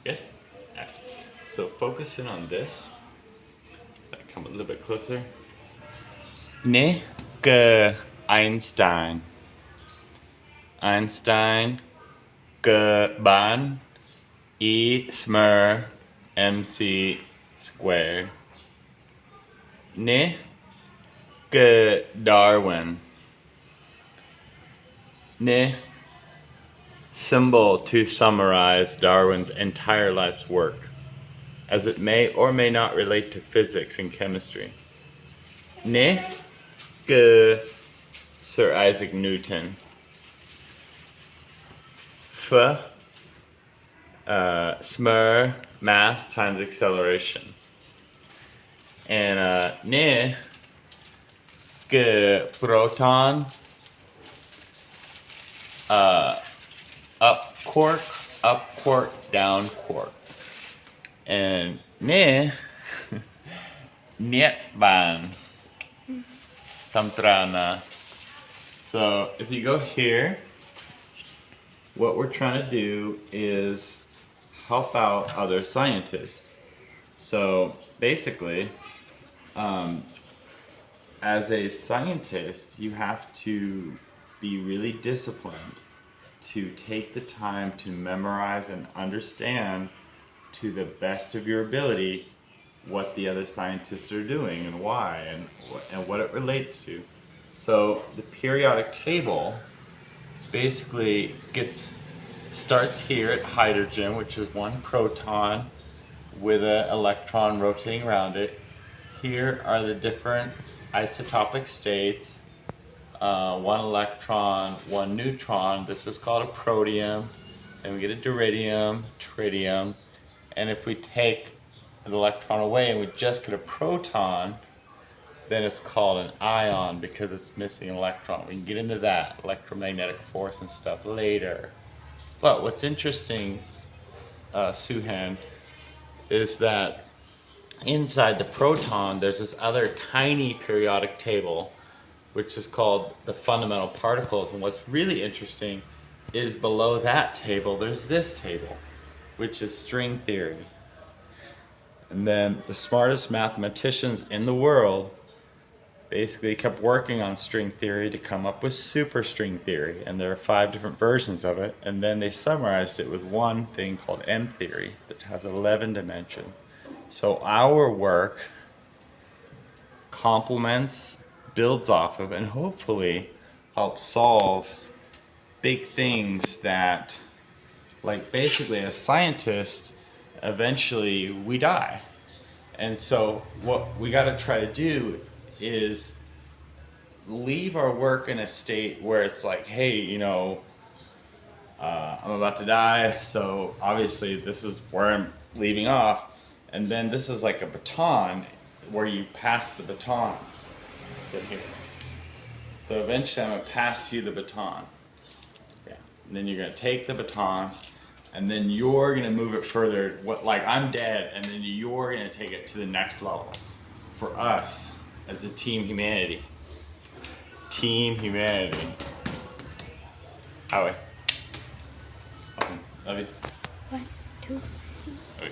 Good. Alright. So focus in on this. Come a little bit closer. Ne ge Einstein. Einstein ge ban E smr MC square. Ne ge Darwin. Ne symbol to summarize Darwin's entire life's work, as it may or may not relate to physics and chemistry. Ne ge Sir Isaac Newton. F smr mass times acceleration. And ne ge proton up quark, down quark. And ne Nietban Tamtrana. So if you go here, what we're trying to do is help out other scientists. So basically, as a scientist, you have to be really disciplined to take the time to memorize and understand to the best of your ability what the other scientists are doing and why and what it relates to. So the periodic table basically starts here at hydrogen, which is one proton with an electron rotating around it. Here are the different isotopic states. One electron, one neutron. This is called a protium. Then we get a deuterium, tritium. And if we take an electron away and we just get a proton, then it's called an ion because it's missing an electron. We can get into that, electromagnetic force and stuff later. But what's interesting, Souhan, is that inside the proton there's this other tiny periodic table which is called the fundamental particles. And what's really interesting is below that table there's this table, which is string theory. And then the smartest mathematicians in the world basically kept working on string theory to come up with superstring theory. And there are 5 different versions of it. And then they summarized it with one thing called M theory that has 11 dimensions. So our work complements, builds off of, and hopefully helps solve big things that, like basically as scientists, eventually we die. And so what we got to try to do is leave our work in a state where it's like, hey, you know, I'm about to die, so obviously this is where I'm leaving off. And then this is like a baton where you pass the baton. So here. So eventually I'm going to pass you the baton. Yeah. And then you're going to take the baton, and then you're going to move it further. Like I'm dead, and then you're going to take it to the next level. For us, as a team humanity. Team humanity. Howie. Love you. 1, 2, 3.